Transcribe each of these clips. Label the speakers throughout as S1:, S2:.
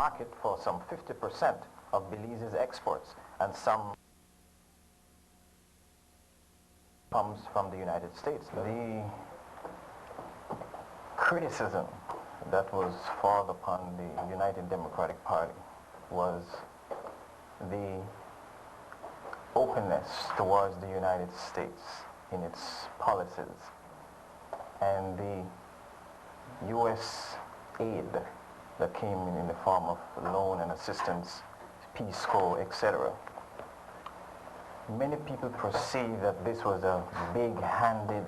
S1: market for some 50% of Belize's exports, and some comes from the United States. The criticism that was followed upon the United Democratic Party was the openness towards the United States in its policies and the U.S. aid that came in the form of loan and assistance, Peace Corps, etc. Many people perceive that this was a big-handed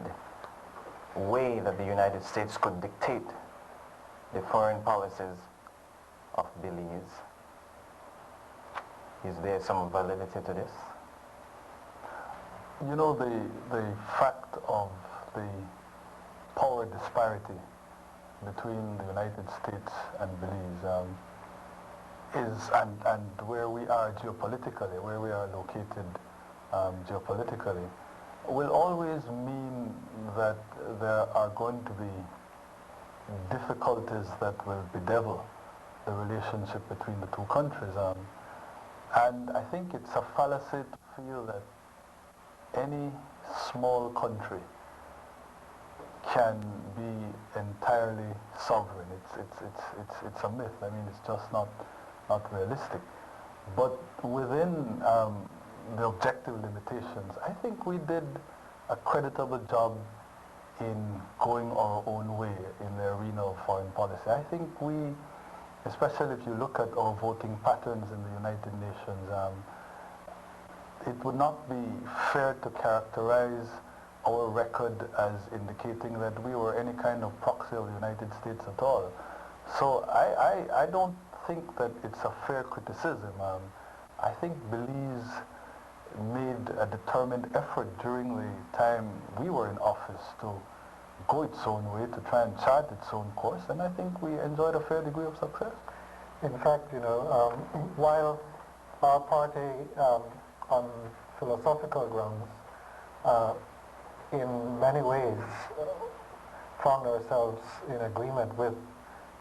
S1: way that the United States could dictate the foreign policies of Belize. Is there some validity to this?
S2: You know, the fact of the power disparity between the United States and Belize and where we are geopolitically, where we are located geopolitically, will always mean that there are going to be difficulties that will bedevil the relationship between the two countries. And I think it's a fallacy to feel that any small country can be entirely sovereign. It's a myth. I mean, it's just not realistic. But within the objective limitations, I think we did a creditable job in going our own way in the arena of foreign policy. I think we, especially if you look at our voting patterns in the United Nations, it would not be fair to characterize our record as indicating that we were any kind of proxy of the United States at all. So I don't think that it's a fair criticism. I think Belize made a determined effort during the time we were in office to go its own way, to try and chart its own course, and I think we enjoyed a fair degree of success.
S3: In fact, you know, while our party, on philosophical grounds, in many ways found ourselves in agreement with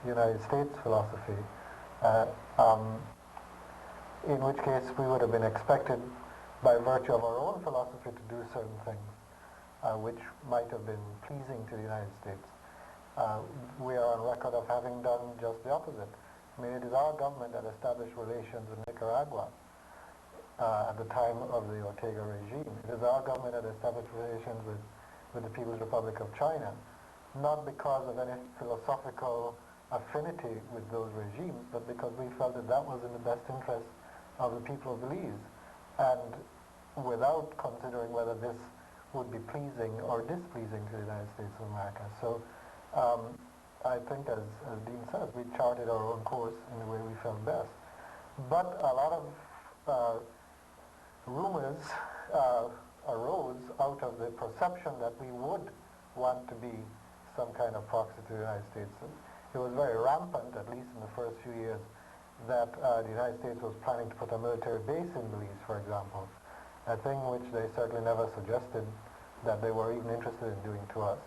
S3: the United States philosophy, in which case we would have been expected by virtue of our own philosophy to do certain things which might have been pleasing to the United States. We are on record of having done just the opposite. I mean, it is our government that established relations with Nicaragua at the time of the Ortega regime. It is our government that established relations with the People's Republic of China, not because of any philosophical affinity with those regimes, but because we felt that that was in the best interest of the people of Belize, and without considering whether this would be pleasing or displeasing to the United States of America. So I think, as Dean says, we charted our own course in the way we felt best. But a lot of rumors arose out of the perception that we would want to be some kind of proxy to the United States. It was very rampant, at least in the first few years, that the United States was planning to put a military base in Belize, for example, a thing which they certainly never suggested that they were even interested in doing to us,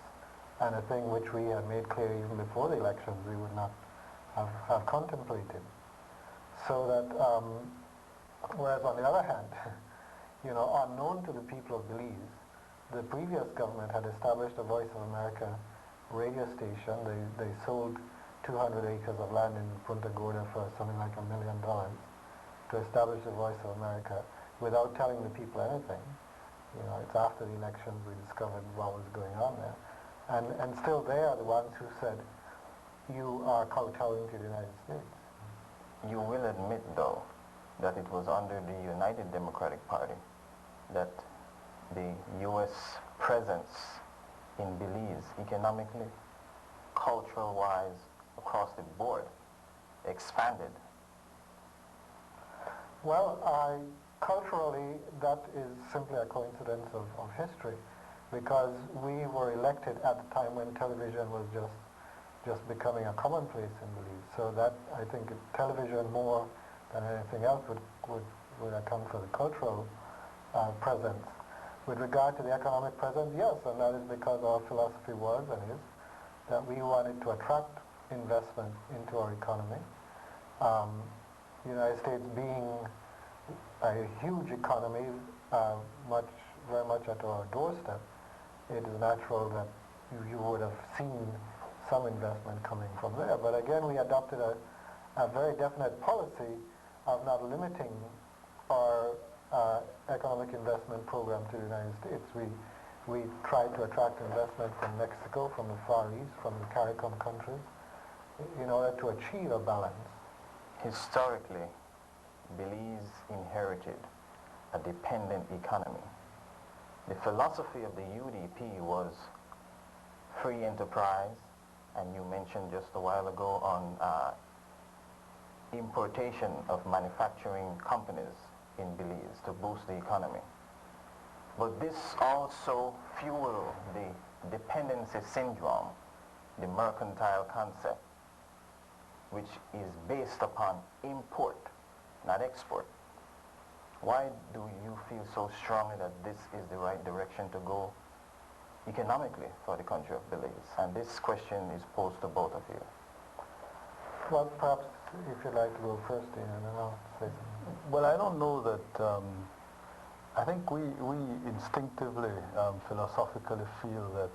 S3: and a thing which we had made clear even before the elections we would not have contemplated. So that, whereas on the other hand, you know, unknown to the people of Belize, the previous government had established a Voice of America radio station. They sold 200 acres of land in Punta Gorda for something like $1 million to establish the Voice of America without telling the people anything. You know, it's after the elections we discovered what was going on there. And still they are the ones who said, you are kowtowing to the United States.
S1: You will admit, though, that it was under the United Democratic Party that the U.S. presence in Belize, economically, cultural-wise, across the board, expanded.
S3: Well, culturally, that is simply a coincidence of history, because we were elected at the time when television was just becoming a commonplace in Belize. So that, I think, television more than anything else would account for the cultural presence. With regard to the economic presence, yes, and that is because our philosophy was and is that we wanted to attract investment into our economy, The United States being a huge economy, very much at our doorstep, it is natural that you would have seen some investment coming from there. But again, we adopted a very definite policy of not limiting our economic investment program to the United States. We tried to attract investment from Mexico, from the Far East, from the CARICOM countries, in order to achieve a balance.
S1: Historically, Belize inherited a dependent economy. The philosophy of the UDP was free enterprise, and you mentioned just a while ago on importation of manufacturing companies in Belize to boost the economy. But this also fueled the dependency syndrome, the mercantile concept, which is based upon import, not export. Why do you feel so strongly that this is the right direction to go economically for the country of Belize? And this question is posed to both of you.
S3: Well, perhaps if you'd like to go first, Ian, and then I'll say something.
S2: Well, I don't know that, I think we instinctively, philosophically feel that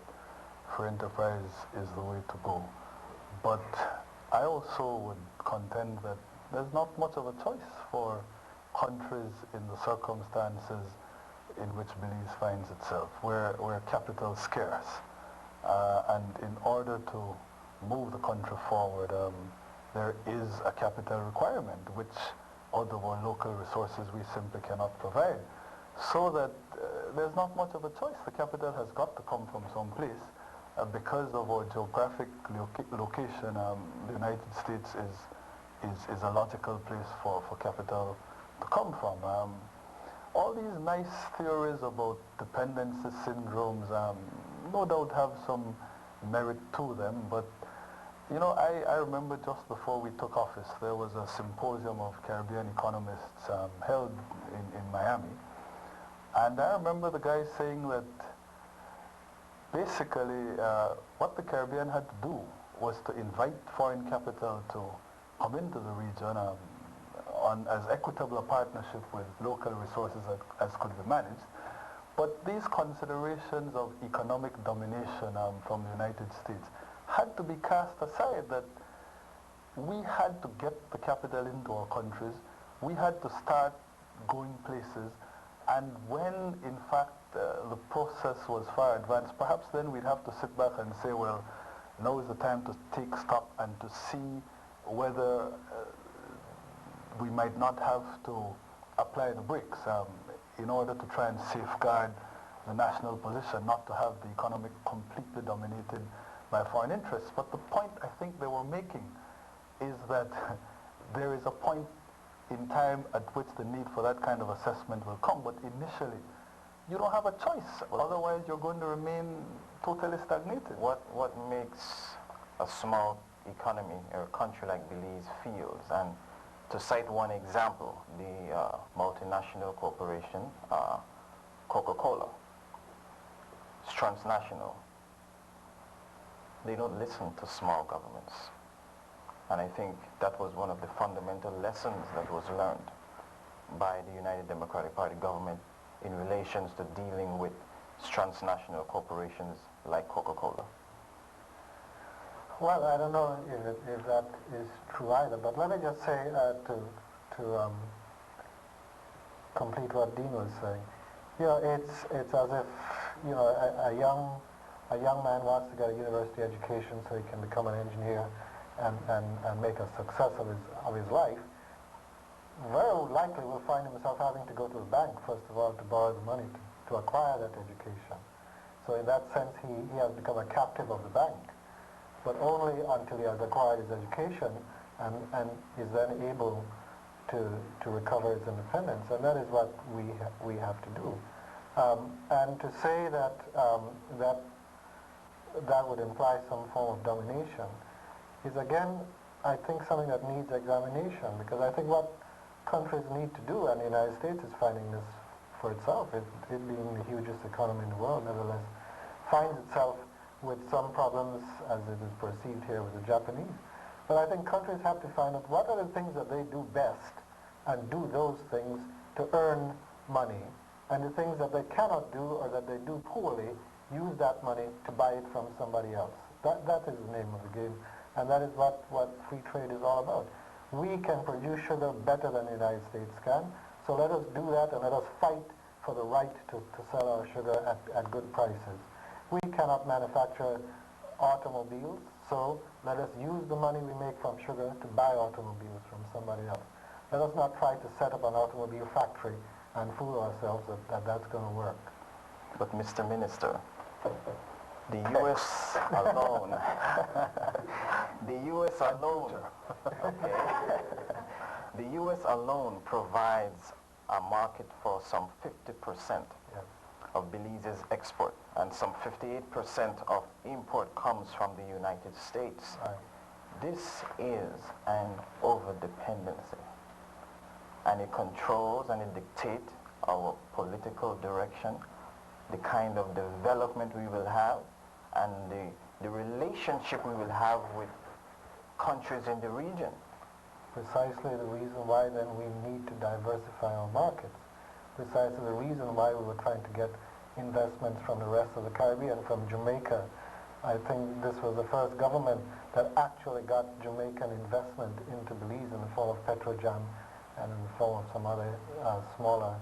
S2: free enterprise is the way to go. But I also would contend that there's not much of a choice for countries in the circumstances in which Belize finds itself, where capital is scarce. And in order to move the country forward, there is a capital requirement, which out of our local resources we simply cannot provide. So that there's not much of a choice. The capital has got to come from someplace. Because of our geographic location, the United States is a logical place for capital to come from. All these nice theories about dependency syndromes no doubt have some merit to them, but you know, I remember just before we took office, there was a symposium of Caribbean economists held in Miami, and I remember the guy saying that basically what the Caribbean had to do was to invite foreign capital to come into the region on as equitable a partnership with local resources as could be managed. But these considerations of economic domination from the United States had to be cast aside, that we had to get the capital into our countries, we had to start going places, and when in fact the process was far advanced, perhaps then we'd have to sit back and say, well, now is the time to take stock and to see whether we might not have to apply the brakes in order to try and safeguard the national position, not to have the economy completely dominated by foreign interests. But the point I think they were making is that there is a point in time at which the need for that kind of assessment will come, but initially you don't have a choice, otherwise you're going to remain totally stagnated.
S1: What makes a small economy or a country like Belize feels? And to cite one example, the multinational corporation Coca-Cola, it's transnational. They don't listen to small governments. And I think that was one of the fundamental lessons that was learned by the United Democratic Party government in relations to dealing with transnational corporations like Coca-Cola.
S3: Well, I don't know if that is true either, but let me just say to complete what Dean was saying. You know, it's as if, you know, a young man wants to get a university education so he can become an engineer and make a success of his life. Very likely will find himself having to go to the bank, first of all, to borrow the money to acquire that education. So in that sense, he has become a captive of the bank, but only until he has acquired his education and is then able to recover his independence. And that is what we have to do. And to say that that would imply some form of domination is, again, I think something that needs examination, because I think what countries need to do, and the United States is finding this for itself, it being the hugest economy in the world, nevertheless, finds itself with some problems as it is perceived here with the Japanese. But I think countries have to find out what are the things that they do best and do those things to earn money, and the things that they cannot do or that they do poorly, use that money to buy it from somebody else. That is the name of the game, and that is what free trade is all about. We can produce sugar better than the United States can, so let us do that and let us fight for the right to sell our sugar at good prices. We cannot manufacture automobiles, so let us use the money we make from sugar to buy automobiles from somebody else. Let us not try to set up an automobile factory and fool ourselves that that's going to work.
S1: But Mr. Minister, the U.S. alone, the U.S. alone, okay, the U.S. alone provides a market for some 50% of Belize's export, and some 58% of import comes from the United States.
S3: Right.
S1: This is an over-dependency, and it controls and it dictates our political direction, the kind of development we will have, and the relationship we will have with countries in the region.
S3: Precisely the reason why then we need to diversify our markets. Precisely the reason why we were trying to get investments from the rest of the Caribbean, from Jamaica. I think this was the first government that actually got Jamaican investment into Belize in the form of Petrojam and in the form of some other smaller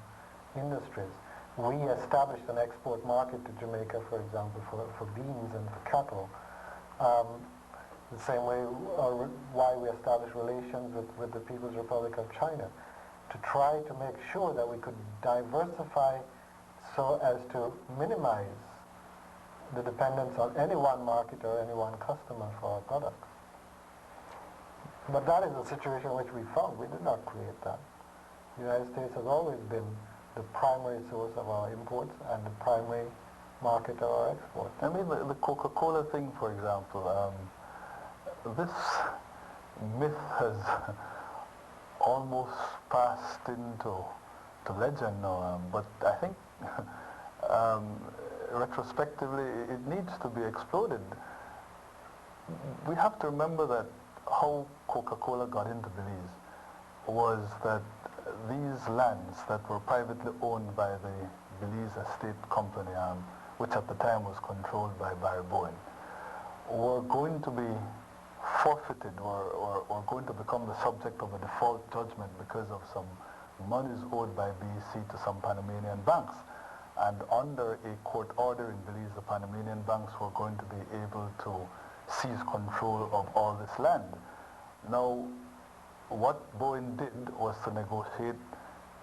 S3: industries. We established an export market to Jamaica, for example, for beans and for cattle. The same way why we established relations with the People's Republic of China, to try to make sure that we could diversify so as to minimize the dependence on any one market or any one customer for our products. But that is the situation which we found. We did not create that. The United States has always been the primary source of our imports and the primary market of our exports.
S2: I mean, the Coca-Cola thing, for example, this myth has almost passed into legend now, but I think retrospectively it needs to be exploded. We have to remember that how Coca-Cola got into Belize was that these lands that were privately owned by the Belize Estate Company, which at the time was controlled by Barry Bowen, were going to be forfeited or going to become the subject of a default judgment because of some monies owed by BEC to some Panamanian banks. And under a court order in Belize, the Panamanian banks were going to be able to seize control of all this land. Now, what Bowen did was to negotiate,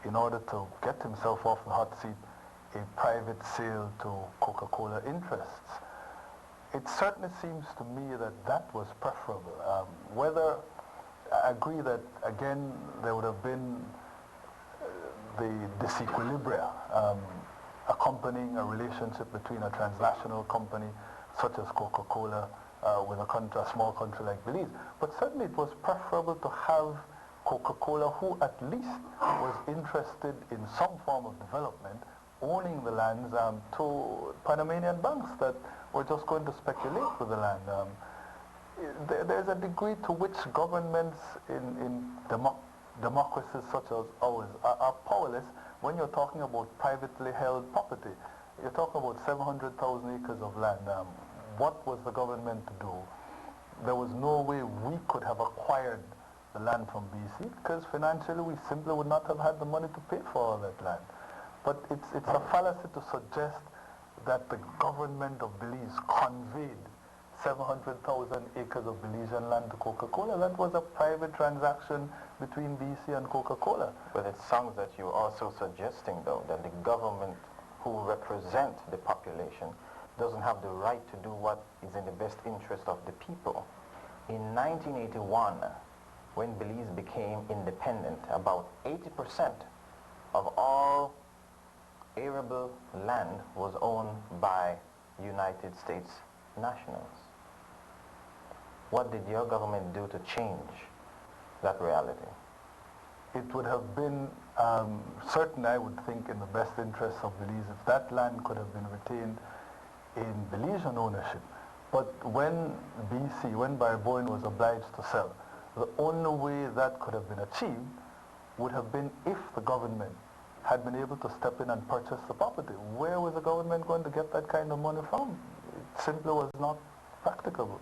S2: in order to get himself off the hot seat, a private sale to Coca-Cola interests. It certainly seems to me that that was preferable. Whether I agree that, again, there would have been the disequilibria accompanying a relationship between a transnational company such as Coca-Cola with a small country like Belize. But certainly it was preferable to have Coca-Cola, who at least was interested in some form of development, owning the lands, to Panamanian banks that were just going to speculate with the land. There's a degree to which governments in democracies such as ours are powerless when you're talking about privately held property. You're talking about 700,000 acres of land. What was the government to do? There was no way we could have acquired the land from BC, because financially we simply would not have had the money to pay for all that land. But it's a fallacy to suggest that the government of Belize conveyed 700,000 acres of Belizean land to Coca-Cola. That was a private transaction between BC and Coca-Cola.
S1: But it sounds that you're also suggesting, though, that the government who represent the population doesn't have the right to do what is in the best interest of the people. In 1981, when Belize became independent, about 80% of all arable land was owned by United States nationals. What did your government do to change that reality?
S2: It would have been certainly, I would think, in the best interest of Belize if that land could have been retained in Belizean ownership. But when when Barry-Bowen was obliged to sell, the only way that could have been achieved would have been if the government had been able to step in and purchase the property. Where was the government going to get that kind of money from? It simply was not practicable.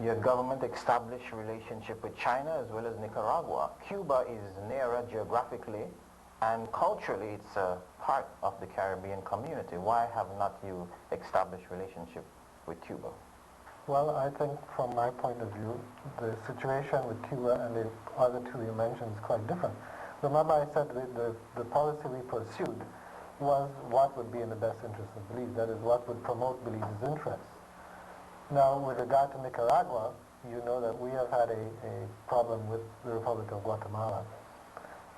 S1: Your government established relationship with China as well as Nicaragua. Cuba is nearer geographically and culturally it's a part of the Caribbean community. Why have not you established relationship with Cuba?
S3: Well, I think from my point of view, the situation with Cuba and the other two you mentioned is quite different. Remember I said the policy we pursued was what would be in the best interest of Belize, that is what would promote Belize's interests. Now, with regard to Nicaragua, you know that we have had a problem with the Republic of Guatemala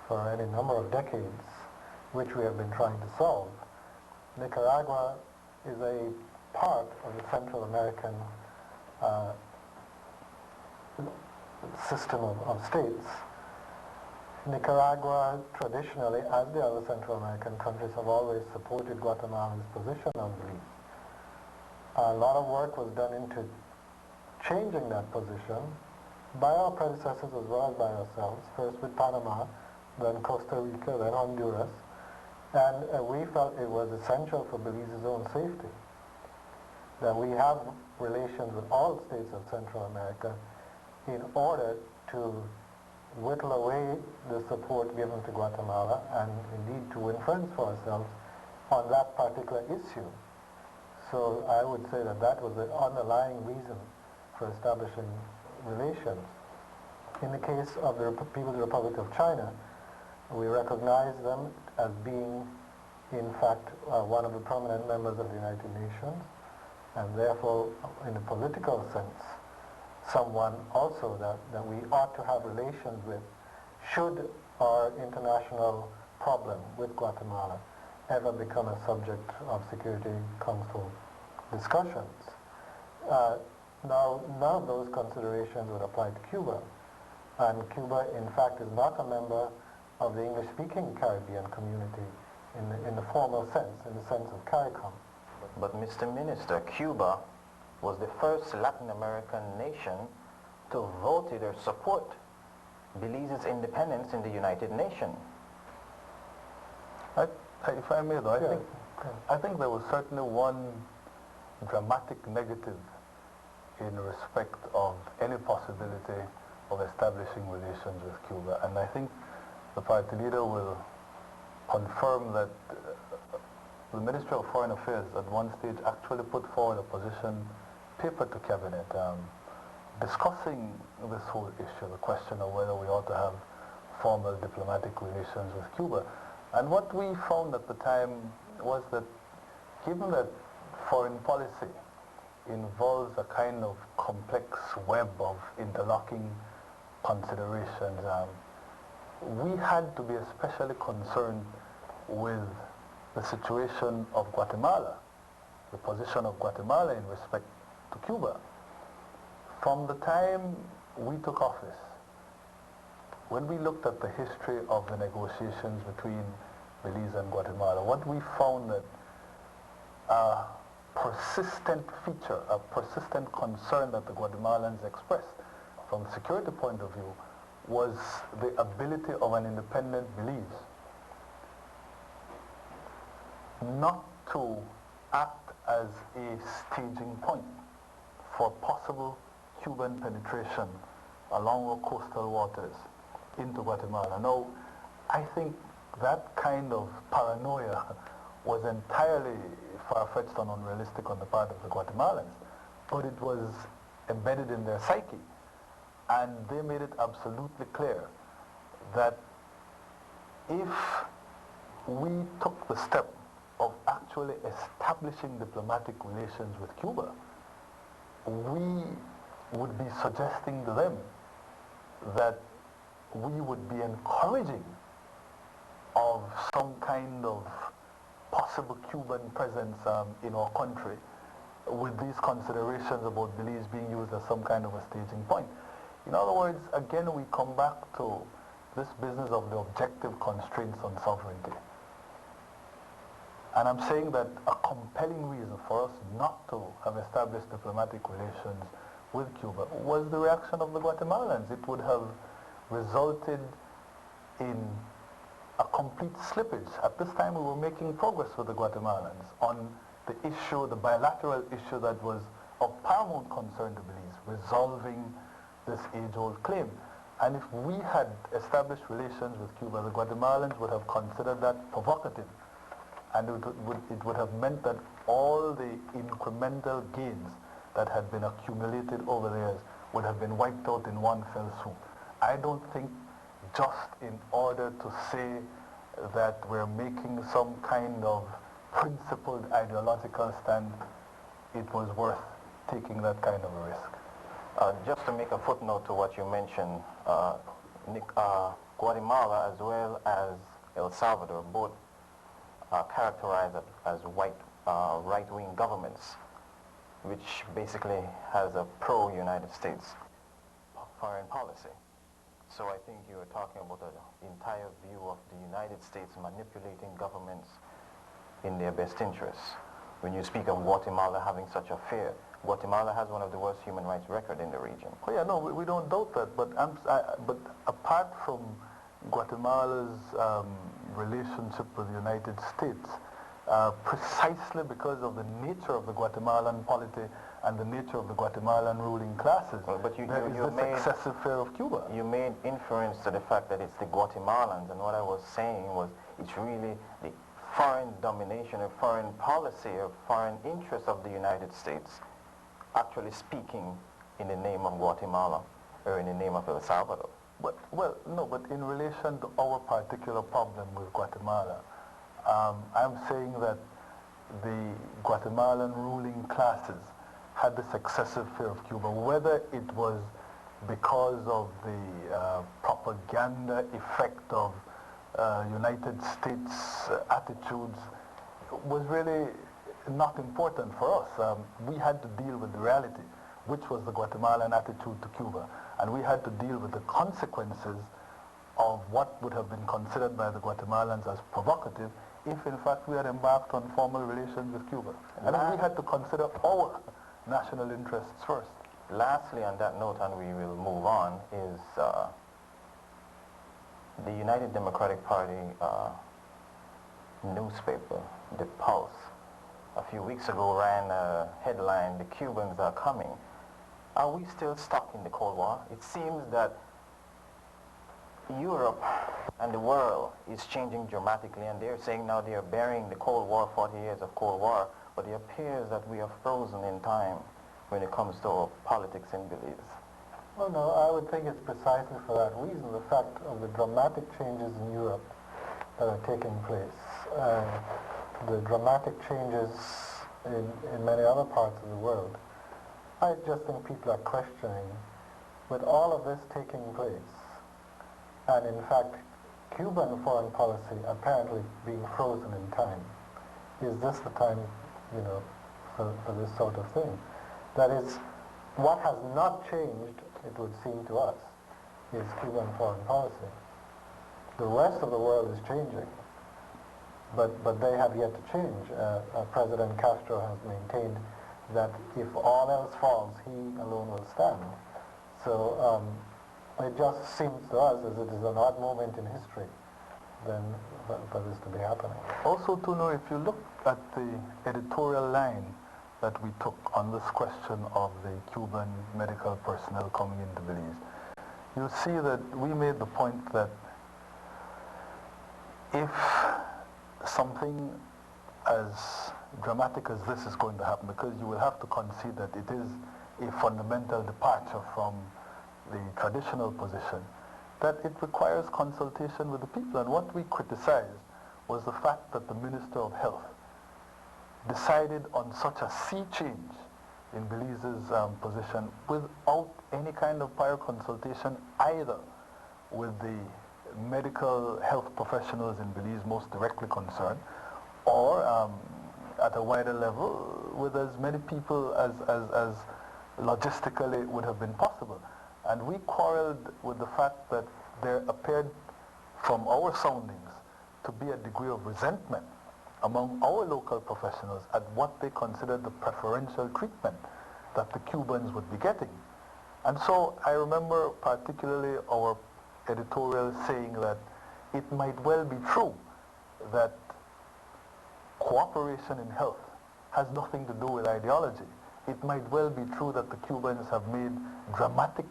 S3: for any number of decades, which we have been trying to solve. Nicaragua is a part of the Central American system of states. Nicaragua, traditionally, as the other Central American countries, have always supported Guatemala's position on Belize. A lot of work was done into changing that position by our predecessors as well as by ourselves, first with Panama, then Costa Rica, then Honduras, and we felt it was essential for Belize's own safety that we have relations with all states of Central America in order to whittle away the support given to Guatemala and indeed to win friends for ourselves on that particular issue. So I would say that that was the underlying reason for establishing relations. In the case of the People's Republic of China, we recognize them as being, in fact, one of the prominent members of the United Nations, and therefore, in a political sense, someone also that we ought to have relations with should our international problem with Guatemala ever become a subject of Security Council discussions. Now, none of those considerations would apply to Cuba, and Cuba, in fact, is not a member of the English-speaking Caribbean community in the formal sense, in the sense of CARICOM.
S1: But Mr. Minister, Cuba was the first Latin American nation to vote or support Belize's independence in the United Nations.
S2: If I may, though, I think there was certainly one dramatic negative in respect of any possibility of establishing relations with Cuba, and I think the party leader will confirm that the Ministry of Foreign Affairs at one stage actually put forward a position paper to Cabinet discussing this whole issue, the question of whether we ought to have formal diplomatic relations with Cuba. And what we found at the time was that given that foreign policy involves a kind of complex web of interlocking considerations, we had to be especially concerned with the situation of Guatemala, the position of Guatemala in respect to Cuba. From the time we took office, when we looked at the history of the negotiations between Belize and Guatemala, what we found that a persistent feature, a persistent concern that the Guatemalans expressed from a security point of view was the ability of an independent Belize not to act as a staging point for possible Cuban penetration along our coastal waters into Guatemala. Now, I think that kind of paranoia was entirely far-fetched and unrealistic on the part of the Guatemalans, but it was embedded in their psyche, and they made it absolutely clear that if we took the step of actually establishing diplomatic relations with Cuba, we would be suggesting to them that we would be encouraging of some kind of possible Cuban presence in our country, with these considerations about Belize being used as some kind of a staging point. In other words, again, we come back to this business of the objective constraints on sovereignty. And I'm saying that a compelling reason for us not to have established diplomatic relations with Cuba was the reaction of the Guatemalans. It would have resulted in a complete slippage. At this time we were making progress with the Guatemalans on the issue, the bilateral issue that was of paramount concern to Belize, resolving this age-old claim. And if we had established relations with Cuba, the Guatemalans would have considered that provocative. And it would have meant that all the incremental gains that had been accumulated over the years would have been wiped out in one fell swoop. I don't think just in order to say that we're making some kind of principled ideological stand, it was worth taking that kind of a risk.
S1: Just to make a footnote to what you mentioned, Guatemala as well as El Salvador both are characterized as right-wing governments, which basically has a pro-United States foreign policy. So I think you are talking about an entire view of the United States manipulating governments in their best interests. When you speak of Guatemala having such a fear, Guatemala has one of the worst human rights record in the region.
S2: Oh yeah, no, we don't doubt that. But but apart from Guatemala's relationship with the United States, precisely because of the nature of the Guatemalan polity and the nature of the Guatemalan ruling classes,
S1: but you
S2: made excessive fear of Cuba.
S1: You made inference to the fact that it's the Guatemalans, and what I was saying was it's really the foreign domination or foreign policy or foreign interests of the United States actually speaking in the name of Guatemala or in the name of El Salvador.
S2: But in relation to our particular problem with Guatemala, I'm saying that the Guatemalan ruling classes had this excessive fear of Cuba, whether it was because of the propaganda effect of United States attitudes, was really not important for us. We had to deal with the reality, which was the Guatemalan attitude to Cuba, and we had to deal with the consequences of what would have been considered by the Guatemalans as provocative if in fact we had embarked on formal relations with Cuba. And we had to consider our national interests first.
S1: Lastly, on that note, and we will move on, is the United Democratic Party newspaper, The Pulse, a few weeks ago ran a headline, "The Cubans are coming." Are we still stuck in the Cold War? It seems that Europe and the world is changing dramatically, and they're saying now they are burying the Cold War, 40 years of Cold War, but it appears that we are frozen in time when it comes to our politics in Belize.
S3: Well, no, I would think it's precisely for that reason, the fact of the dramatic changes in Europe that are taking place, the dramatic changes in many other parts of the world. I just think people are questioning, with all of this taking place, and in fact, Cuban foreign policy apparently being frozen in time, is this the time, for this sort of thing? That is, what has not changed, it would seem to us, is Cuban foreign policy. The rest of the world is changing, but they have yet to change. President Castro has maintained that if all else falls, he alone will stand. So it just seems to us as it is an odd moment in history then for this to be happening.
S2: Also, Tuno, if you look at the editorial line that we took on this question of the Cuban medical personnel coming into Belize, you'll see that we made the point that if something as dramatic as this is going to happen, because you will have to concede that it is a fundamental departure from the traditional position, that it requires consultation with the people. And what we criticized was the fact that the Minister of Health decided on such a sea change in Belize's position without any kind of prior consultation either with the medical health professionals in Belize most directly concerned, or at a wider level with as many people as logistically would have been possible. And we quarreled with the fact that there appeared from our soundings to be a degree of resentment among our local professionals at what they considered the preferential treatment that the Cubans would be getting. And so I remember particularly our editorial saying that it might well be true that cooperation in health has nothing to do with ideology. It might well be true that the Cubans have made dramatic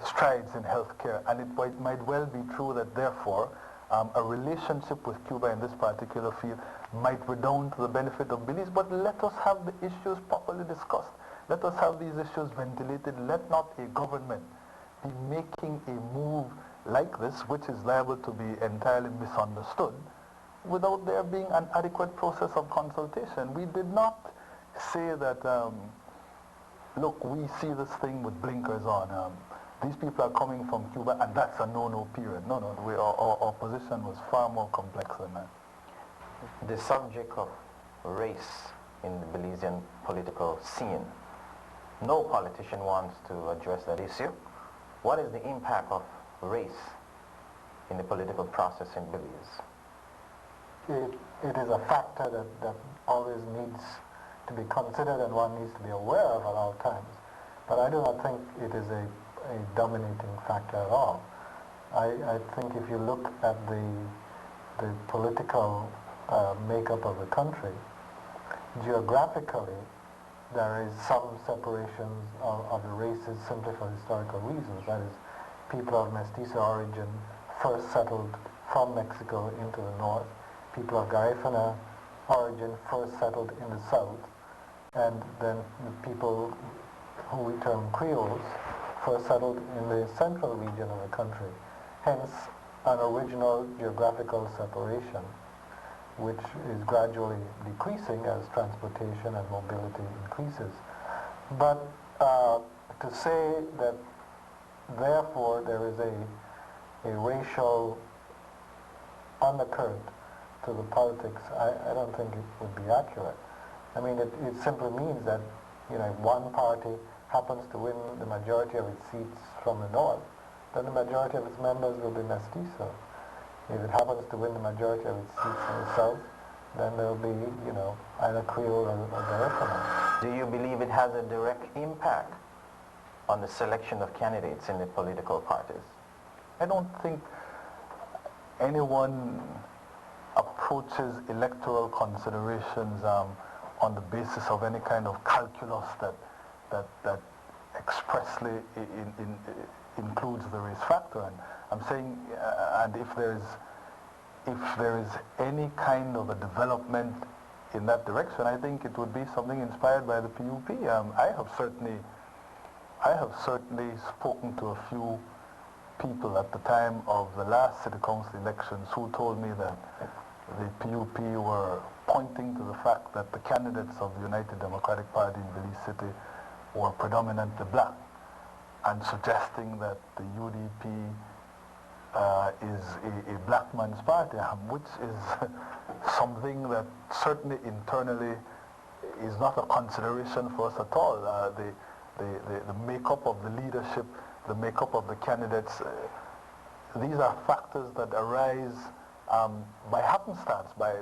S2: strides in healthcare, and it might well be true that therefore a relationship with Cuba in this particular field might redound to the benefit of Belize. But let us have the issues properly discussed. Let us have these issues ventilated. Let not a government be making a move like this, which is liable to be entirely misunderstood, without there being an adequate process of consultation. We did not say that, look, we see this thing with blinkers on. These people are coming from Cuba, and that's a no-no period. No, our position was far more complex than that.
S1: The subject of race in the Belizean political scene, no politician wants to address that issue. What is the impact of race in the political process in Belize?
S3: It is a factor that always needs to be considered and one needs to be aware of at all times. But I do not think it is a dominating factor at all. I think if you look at the political makeup of the country, geographically there is some separations of the races simply for historical reasons. That is, people of mestizo origin first settled from Mexico into the north. People of Garifuna origin first settled in the south. And then the people who we term Creoles first settled in the central region of the country. Hence, an original geographical separation, which is gradually decreasing as transportation and mobility increases. But to say that therefore there is a racial undercurrent to the politics, I don't think it would be accurate. I mean, it simply means that, you know, if one party happens to win the majority of its seats from the north, then the majority of its members will be mestizo. If it happens to win the majority of its seats in the south, then there will be, you know, either Creole or Garifuna.
S1: Do you believe it has a direct impact on the selection of candidates in the political parties?
S2: I don't think anyone approaches electoral considerations on the basis of any kind of calculus that expressly includes the race factor. And I'm saying, and if there is any kind of a development in that direction, I think it would be something inspired by the PUP. I have certainly spoken to a few people at the time of the last city council elections who told me that the PUP were pointing to the fact that the candidates of the United Democratic Party in Belize City were predominantly black, and suggesting that the UDP is a black man's party, which is something that certainly internally is not a consideration for us at all. The makeup of the leadership, the makeup of the candidates, these are factors that arise by happenstance, by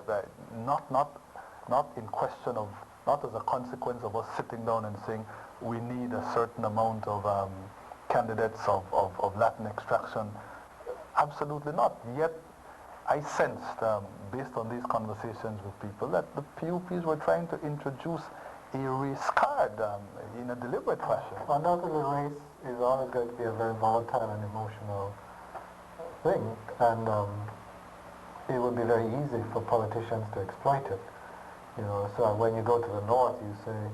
S2: not in question of, not as a consequence of us sitting down and saying we need a certain amount of candidates of Latin extraction. Absolutely not. Yet I sensed, based on these conversations with people, that the PUPs were trying to introduce a race card in a deliberate fashion.
S3: Undoubtedly, race is always going to be a very volatile and emotional thing, and it would be very easy for politicians to exploit it. You know, so when you go to the north, you say,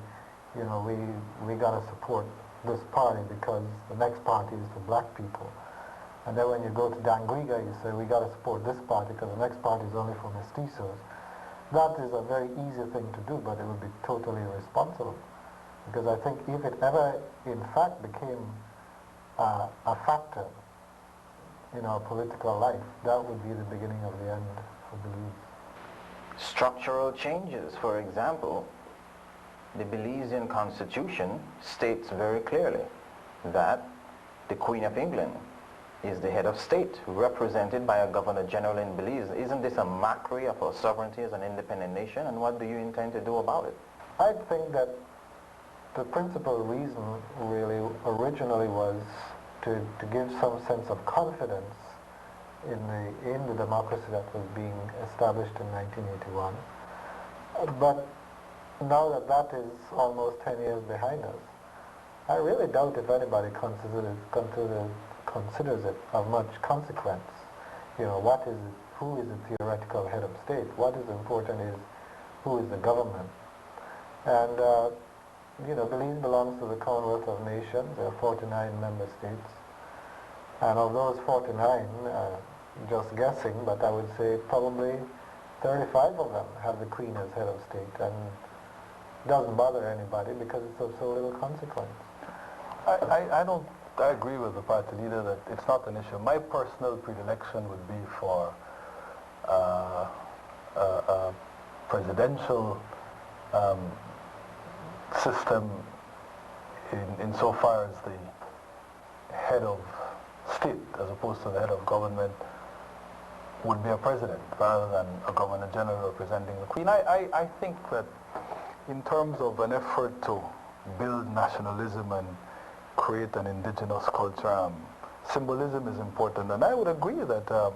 S3: you know, we got to support this party because the next party is for black people. And then when you go to Dangriga, you say, we got to support this party because the next party is only for mestizos. That is a very easy thing to do, but it would be totally irresponsible. Because I think if it ever, in fact, became a factor in our political life, that would be the beginning of the end for Belize.
S1: Structural changes, for example, the Belizean Constitution states very clearly that the Queen of England is the head of state, represented by a governor general in Belize. Isn't this a mockery of our sovereignty as an independent nation, and what do you intend to do about it?
S3: I think that the principal reason really originally was to give some sense of confidence in the democracy that was being established in 1981. But now that that is almost 10 years behind us, I really doubt if anybody considers it of much consequence. You know, who is the theoretical head of state? What is important is who is the government. And, you know, Belize belongs to the Commonwealth of Nations. There are 49 member states. And of those 49, just guessing, but I would say probably 35 of them have the Queen as head of state. And it doesn't bother anybody because it's of so little consequence.
S2: I agree with the party leader that it's not an issue. My personal predilection would be for a presidential system insofar as the head of state, as opposed to the head of government, would be a president rather than a governor general representing the Queen. I think that in terms of an effort to build nationalism and create an indigenous culture, symbolism is important, and I would agree that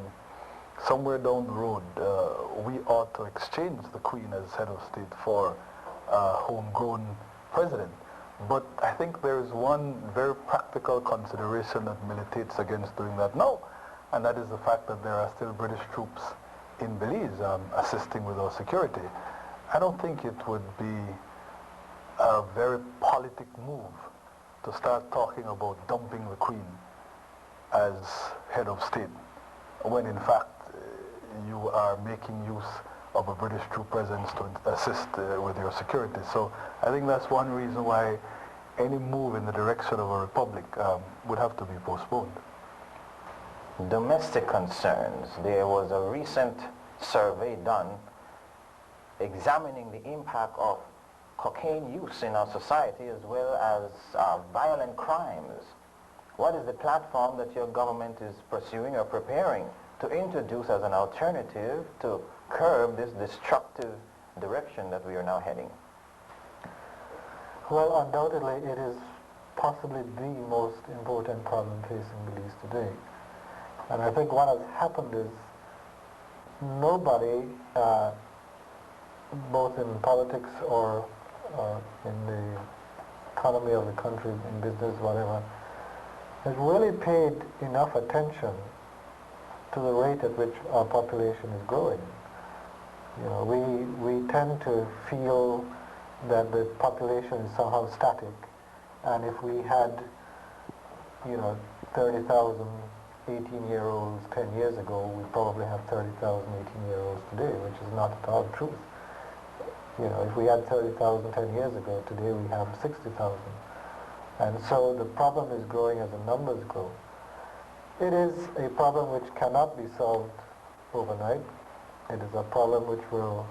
S2: somewhere down the road we ought to exchange the Queen as head of state for a homegrown president. But I think there is one very practical consideration that militates against doing that now, and that is the fact that there are still British troops in Belize assisting with our security. I don't think it would be a very politic move to start talking about dumping the Queen as head of state, when in fact you are making use of a British troop presence to assist with your security. So I think that's one reason why any move in the direction of a republic would have to be postponed.
S1: Domestic concerns. There was a recent survey done examining the impact of cocaine use in our society as well as violent crimes. What is the platform that your government is pursuing or preparing to introduce as an alternative to curb this destructive direction that we are now heading?
S3: Well, undoubtedly it is possibly the most important problem facing Belize today. And I think what has happened is nobody, both in politics or in the economy of the country, in business, whatever, has really paid enough attention to the rate at which our population is growing. You know, we tend to feel that the population is somehow static, and if we had, 30,000 18-year-olds 10 years ago, we probably have 30,000 18-year-olds today, which is not at all the truth. You know, if we had 30,000 10 years ago, today we have 60,000. And so the problem is growing as the numbers grow. It is a problem which cannot be solved overnight. It is a problem which will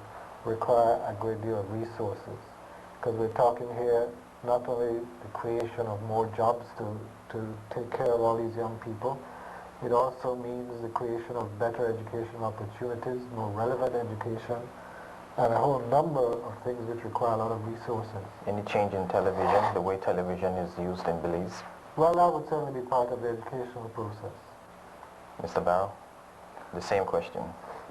S3: require a great deal of resources, because we're talking here not only the creation of more jobs to take care of all these young people, it also means the creation of better educational opportunities, more relevant education, and a whole number of things which require a lot of resources.
S1: Any change in television, the way television is used in Belize?
S3: Well, that would certainly be part of the educational process.
S1: Mr. Barrow, the same question.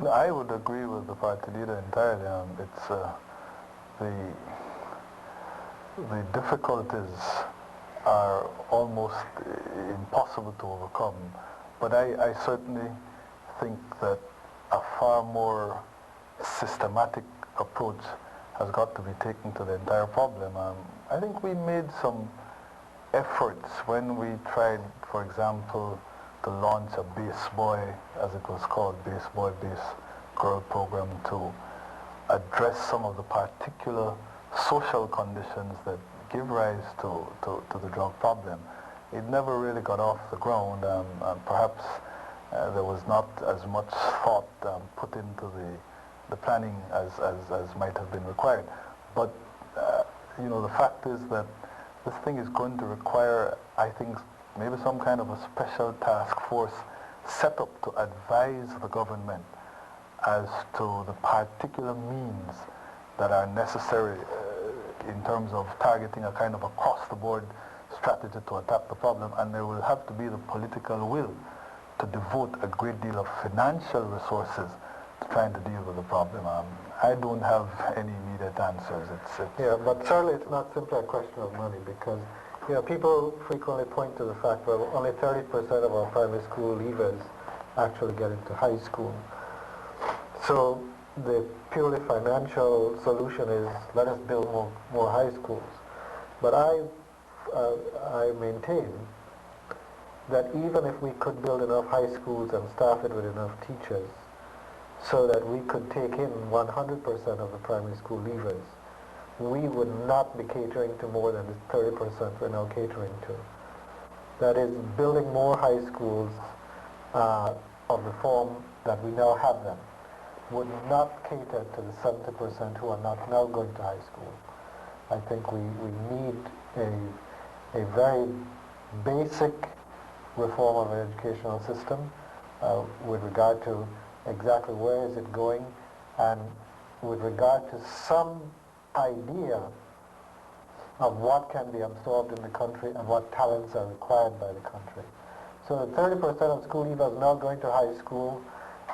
S2: No, I would agree with the party leader entirely. It's the difficulties are almost impossible to overcome, but I certainly think that a far more systematic approach has got to be taken to the entire problem. I think we made some efforts when we tried, for example, to launch a Base Boy, as it was called, Base Boy, Base Girl program, to address some of the particular social conditions that give rise to the drug problem. It never really got off the ground. Perhaps there was not as much thought put into the planning as might have been required. But the fact is that this thing is going to require, I think, maybe some kind of a special task force set up to advise the government as to the particular means that are necessary in terms of targeting a kind of across-the-board strategy to attack the problem, and there will have to be the political will to devote a great deal of financial resources to trying to deal with the problem. I don't have any immediate answers.
S3: Yeah, but certainly it's not simply a question of money, because people frequently point to the fact that only 30% of our primary school leavers actually get into high school. So the purely financial solution is let us build more high schools. But I maintain that even if we could build enough high schools and staff it with enough teachers so that we could take in 100% of the primary school leavers, we would not be catering to more than the 30% we're now catering to. That is, building more high schools of the form that we now have them would not cater to the 70% who are not now going to high school. I think we need a very basic reform of our educational system with regard to exactly where is it going, and with regard to some idea of what can be absorbed in the country and what talents are required by the country. So the 30% of school leavers now going to high school,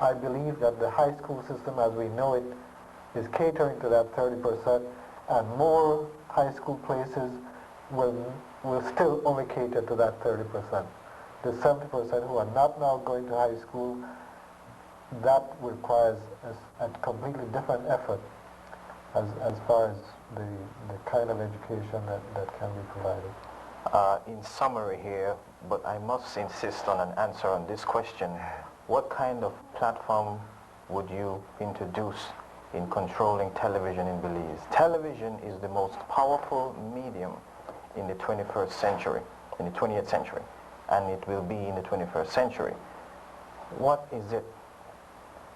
S3: I believe that the high school system as we know it is catering to that 30%, and more high school places will still only cater to that 30%. The 70% who are not now going to high school, that requires a completely different effort as far as the kind of education that can be provided.
S1: In summary here, but I must insist on an answer on this question. What kind of platform would you introduce in controlling television in Belize? Television is the most powerful medium in the 21st century, in the 20th century, and it will be in the 21st century. What is it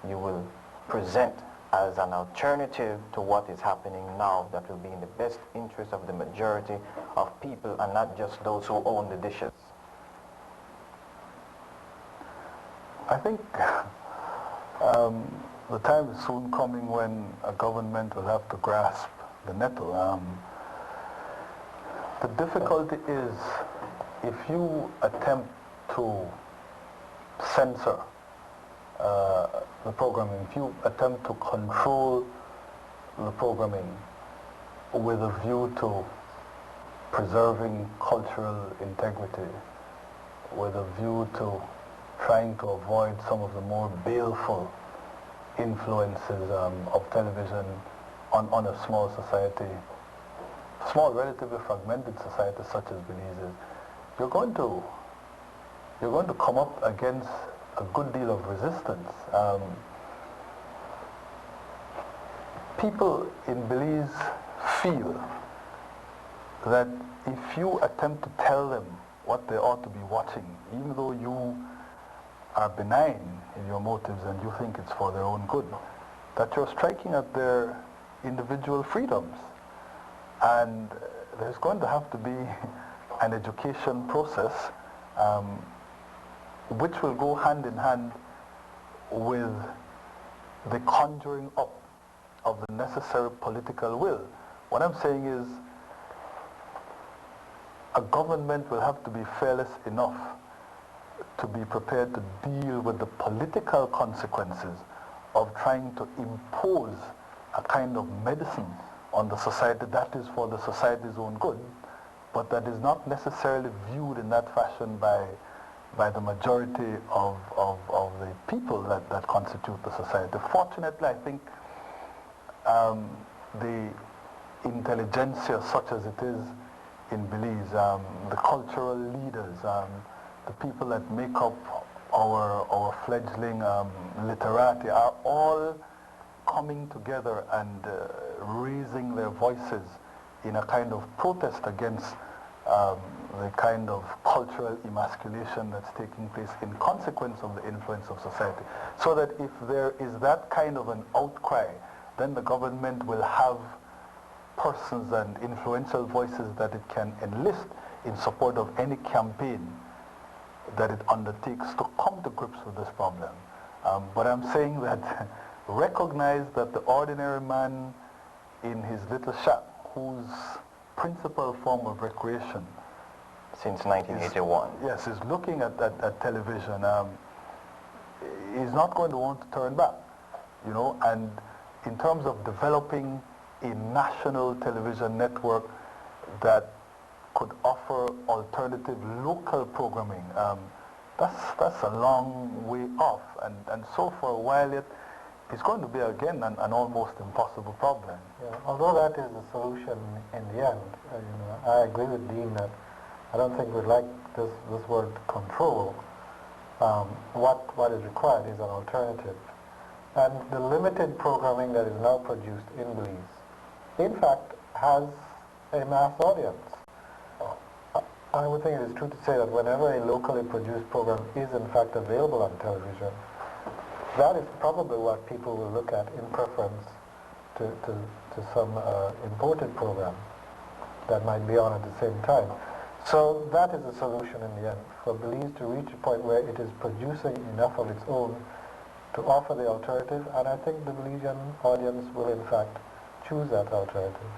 S1: you will present as an alternative to what is happening now that will be in the best interest of the majority of people and not just those who own the dishes?
S2: I think the time is soon coming when a government will have to grasp the nettle. The difficulty is if you attempt to censor the programming, if you attempt to control the programming with a view to preserving cultural integrity, with a view to trying to avoid some of the more baleful influences of television on a small society, small, relatively fragmented society such as Belize is, you're going to come up against a good deal of resistance. People in Belize feel that if you attempt to tell them what they ought to be watching, even though you are benign in your motives and you think it's for their own good, that you're striking at their individual freedoms. And there's going to have to be an education process which will go hand in hand with the conjuring up of the necessary political will. What I'm saying is a government will have to be fearless enough to be prepared to deal with the political consequences of trying to impose a kind of medicine on the society that is for the society's own good, but that is not necessarily viewed in that fashion by the majority of the people that constitute the society. Fortunately, I think the intelligentsia such as it is in Belize, the cultural leaders, the people that make up our fledgling literati are all coming together and raising their voices in a kind of protest against the kind of cultural emasculation that's taking place in consequence of the influence of society. So that if there is that kind of an outcry, then the government will have persons and influential voices that it can enlist in support of any campaign that it undertakes to come to grips with this problem. But I'm saying that recognize that the ordinary man in his little shop, whose principal form of recreation
S1: Since 1981.
S2: is looking at television, is not going to want to turn back, you know. And in terms of developing a national television network that could offer alternative local programming, that's a long way off, and so for a while it's going to be again an almost impossible problem.
S3: Yeah, although that is the solution in the end, I agree with Dean that I don't think we'd like this word control. What is required is an alternative. And the limited programming that is now produced in Belize, in fact, has a mass audience. I would think it is true to say that whenever a locally produced program is in fact available on television, that is probably what people will look at in preference to some imported program that might be on at the same time. So that is the solution in the end, for Belize to reach a point where it is producing enough of its own to offer the alternative, and I think the Belizean audience will in fact choose that alternative.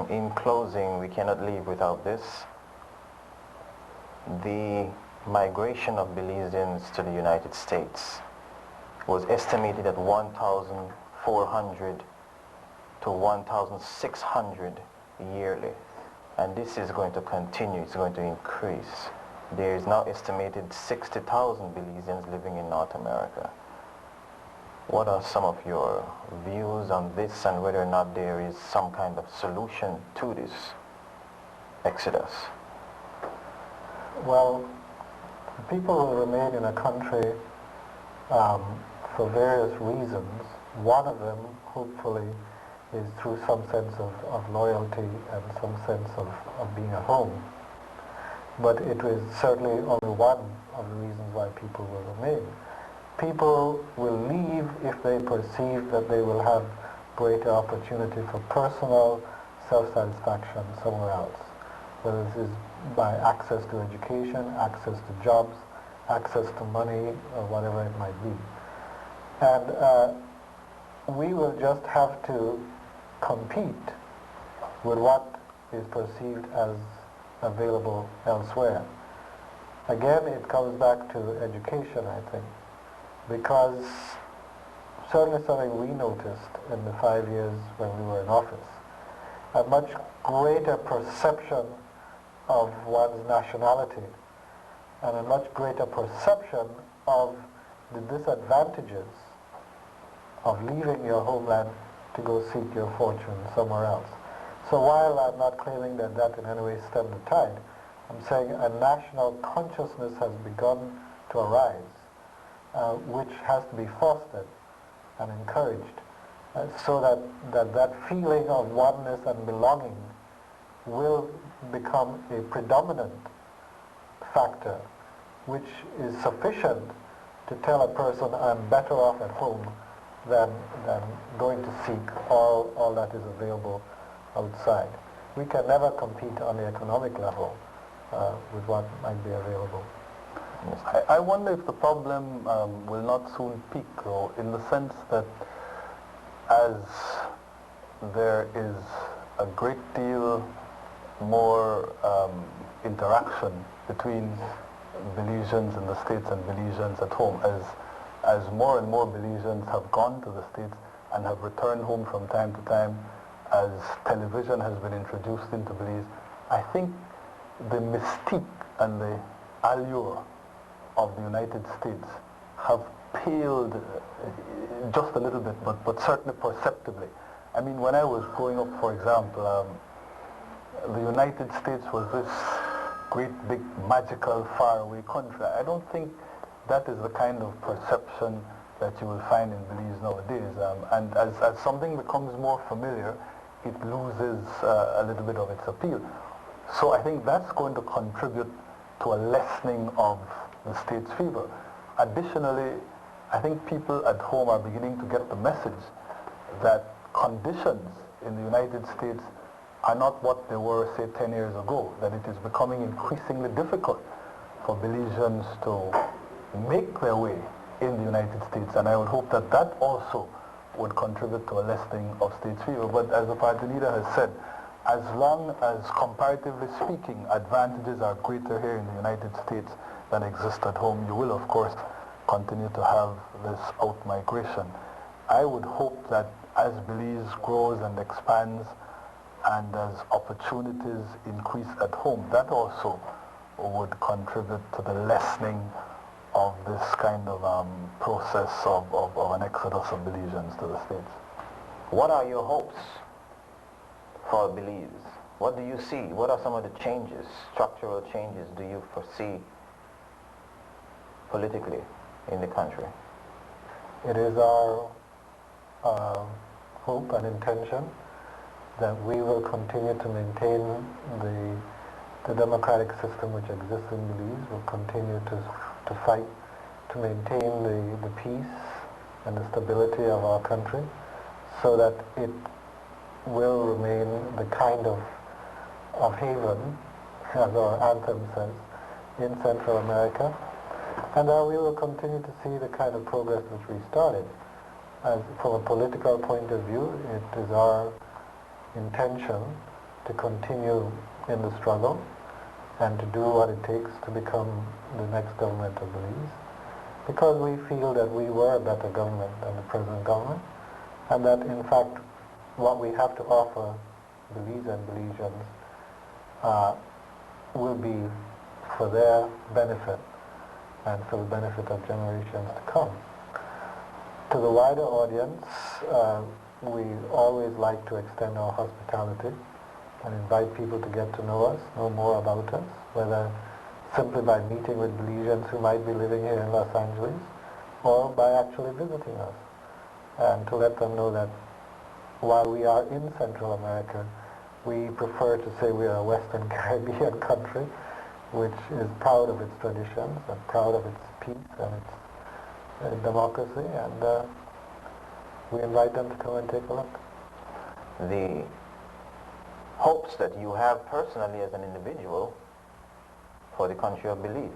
S1: In closing, we cannot leave without this. The migration of Belizeans to the United States was estimated at 1,400 to 1,600 yearly. And this is going to continue, it's going to increase. There is now estimated 60,000 Belizeans living in North America. What are some of your views on this, and whether or not there is some kind of solution to this exodus?
S3: Well, people will remain in a country for various reasons. One of them, hopefully, is through some sense of loyalty and some sense of being at home. But it is certainly only one of the reasons why people will remain. People will leave if they perceive that they will have greater opportunity for personal self-satisfaction somewhere else, whether this is by access to education, access to jobs, access to money, or whatever it might be. And we will just have to compete with what is perceived as available elsewhere. Again, it comes back to education, I think, because certainly something we noticed in the 5 years when we were in office, a much greater perception of one's nationality and a much greater perception of the disadvantages of leaving your homeland to go seek your fortune somewhere else. So while I'm not claiming that in any way stemmed the tide, I'm saying a national consciousness has begun to arise, which has to be fostered and encouraged, so that feeling of oneness and belonging will become a predominant factor, which is sufficient to tell a person, I'm better off at home than going to seek all that is available outside. We can never compete on the economic level with what might be available.
S2: I wonder if the problem will not soon peak, though, in the sense that as there is a great deal more interaction between Belizeans in the States and Belizeans at home, as more and more Belizeans have gone to the States and have returned home from time to time, as television has been introduced into Belize, I think the mystique and the allure of the United States have paled just a little bit, but certainly perceptibly. I mean, when I was growing up, for example, the United States was this great, big, magical, faraway country. I don't think that is the kind of perception that you will find in Belize nowadays. And as something becomes more familiar, it loses a little bit of its appeal. So I think that's going to contribute to a lessening of the state's fever. Additionally, I think people at home are beginning to get the message that conditions in the United States are not what they were, say, 10 years ago, that it is becoming increasingly difficult for Belizeans to make their way in the United States, and I would hope that that also would contribute to a lessening of states fever. But as the party leader has said, as long as, comparatively speaking, advantages are greater here in the United States than exist at home, you will, of course, continue to have this out-migration. I would hope that as Belize grows and expands and as opportunities increase at home, that also would contribute to the lessening of this kind of process of an exodus of Belizeans to the States.
S1: What are your hopes for Belize? What do you see? What are some of the changes, structural changes, do you foresee politically in the country?
S3: It is our hope and intention that we will continue to maintain the democratic system which exists in Belize. We'll continue to fight to maintain the peace and the stability of our country so that it will remain the kind of haven, as our anthem says, in Central America, and that we will continue to see the kind of progress which we started. As from a political point of view, it is our intention to continue in the struggle and to do what it takes to become the next government of Belize, because we feel that we were a better government than the present government, and that in fact what we have to offer Belize and Belizeans will be for their benefit and for the benefit of generations to come. To the wider audience, we always like to extend our hospitality and invite people to get to know us, know more about us, whether simply by meeting with Belizeans who might be living here in Los Angeles, or by actually visiting us, and to let them know that while we are in Central America, we prefer to say we are a Western Caribbean country, which is proud of its traditions and proud of its peace and its democracy, and we invite them to come and take a look.
S1: The hopes that you have personally as an individual for the country of Belize?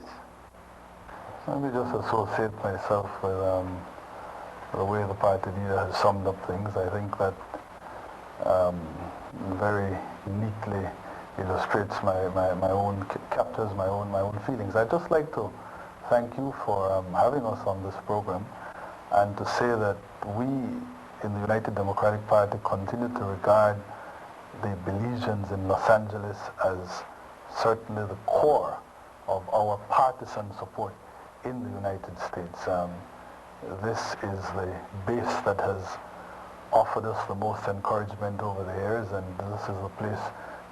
S2: Let me just associate myself with the way the party leader has summed up things. I think that very neatly illustrates my own, captures my own feelings. I'd just like to thank you for having us on this program, and to say that we in the United Democratic Party continue to regard the Belizeans in Los Angeles as certainly the core of our partisan support in the United States. This is the base that has offered us the most encouragement over the years, and this is the place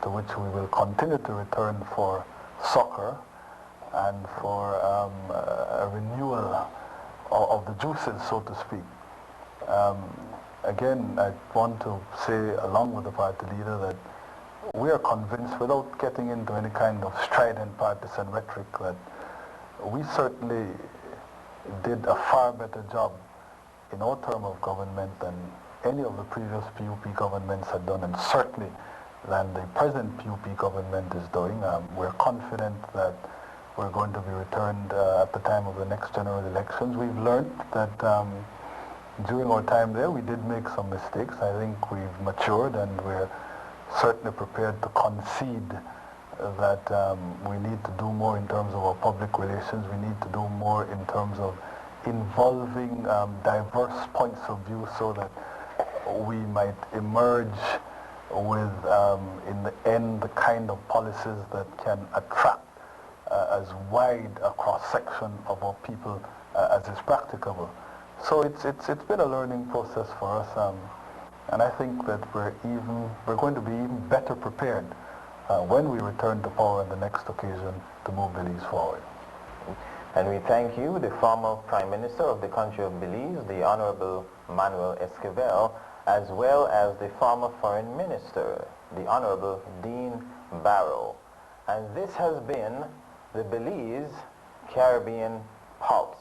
S2: to which we will continue to return for succor and for a renewal of the juices, so to speak. Again, I want to say, along with the party leader, that we are convinced, without getting into any kind of strident partisan rhetoric, that we certainly did a far better job in our term of government than any of the previous PUP governments had done, and certainly than the present PUP government is doing. We're confident that we're going to be returned at the time of the next general elections. We've learned that during our time there we did make some mistakes. I think we've matured, and we're certainly prepared to concede that we need to do more in terms of our public relations. We need to do more in terms of involving diverse points of view, so that we might emerge with, in the end, the kind of policies that can attract as wide a cross-section of our people as is practicable. So it's been a learning process for us, and I think that we're going to be even better prepared when we return to power on the next occasion to move Belize forward.
S1: And we thank you, the former Prime Minister of the country of Belize, the Honorable Manuel Esquivel, as well as the former Foreign Minister, the Honorable Dean Barrow. And this has been the Belize Caribbean Pulse.